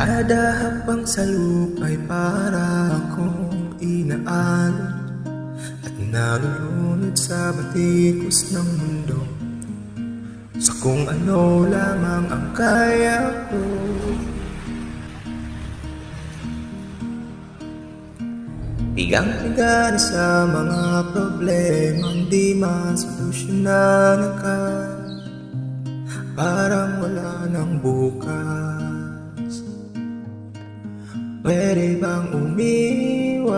Kada hakbang sa lupa'y para akong inaalon at nalulunod sa batikos ng mundo, sa kung ano lamang ang kaya ko. Pigang-piga na sa mga problemang di masolusyonan agad, parang wala nang bukas. Pwede bang umiwas?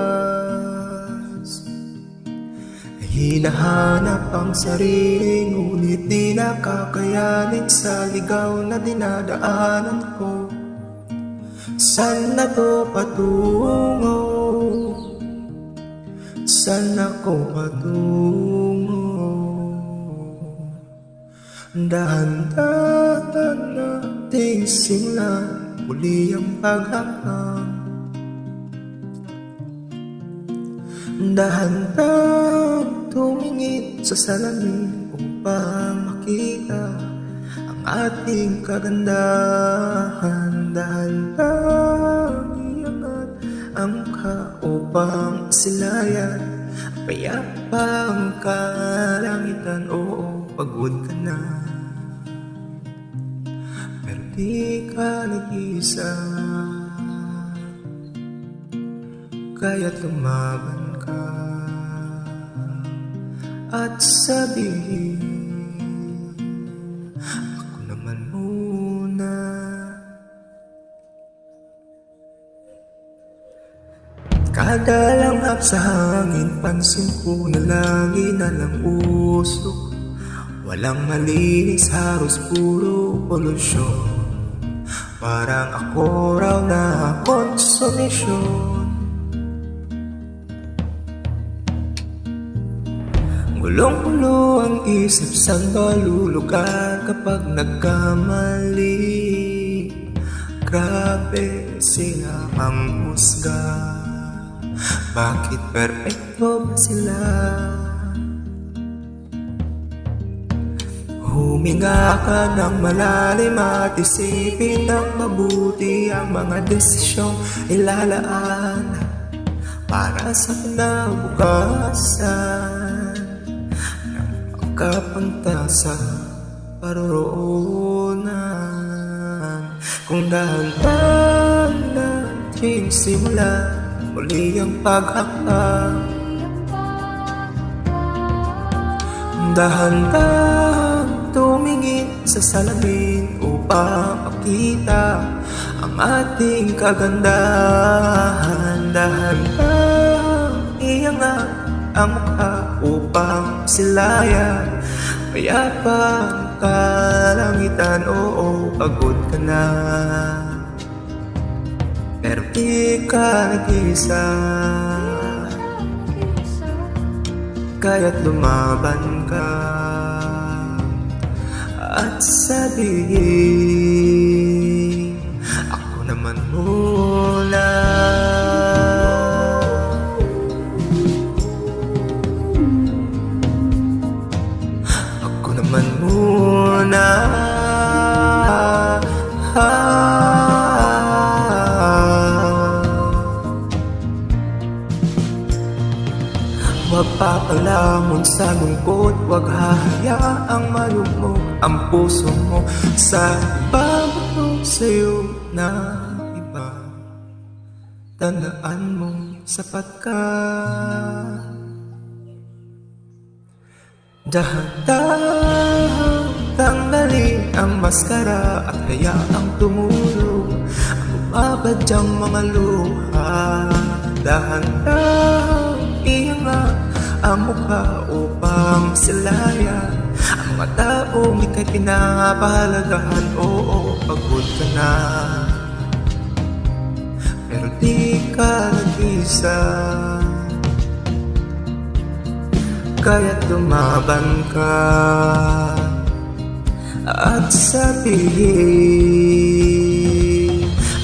Hinahanap ang sarili, ngunit di nakakayanin sa ligaw na dinadaanan ko. Saan na to patungo? Saan ako patungo? Dahan-dahan nating simulan muli ang paghahang. Dahan-dahan tumingin sa salamin upang makita ang ating kagandahan. Dahan-dahan iangat ang mukha upang silayan ang payapang kalangitan. Oo, pagod ka na, pero di ka nag-isa, kaya't lumaban ka at sabihin, ako naman muna. Kada langhap sa hangin, pansin ko na lagi na lang usok. Walang malinis, halos puro polusyon. Parang ako raw na konsumisyon. Gulong-gulo ang isip, saan ba lulugar kapag nagkamali? Grabe sila ang husga, bakit perpekto ba sila? Huminga ka ng malalim at isipin ng mabuti ang mga desisyong ilalaan para sa kinabukasan, kapunta sa paroroonan. Kung dahan-dahan nating simula muli ang paghahang, dahan-dahan tumingin sa salamin upang makita ang ating kagandahan. Dahan-dahan iangat ang mukha upang silayan payapang kalangitan. Oo, pagod ka na, pero di ka nag-isa, kaya't lumaban ka at sabihin, ako naman muna. Naman muna. Huwag papalamon sa lungkot, huwag hahayaang malugmok ang puso mo sa babato sa'yo na iba. Tandaan mong sapat ka. Dahan-dahan tanggalin ang maskara at hayaang tumulong ang bumabadyang mga luha. Dahan-dahan iangat ang mukha upang silayan ang mga taong ika'y pinapahalagahan. Oo, pagod ka na, pero di ka nag-isa, kaya't lumaban ka at sabihin,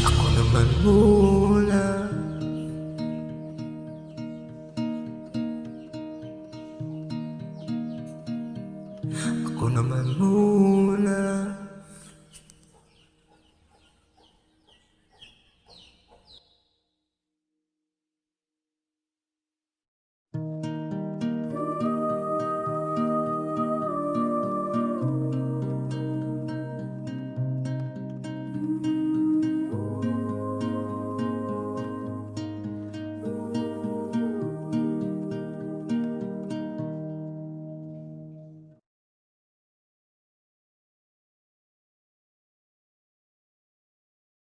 ako naman muna. Ako naman muna.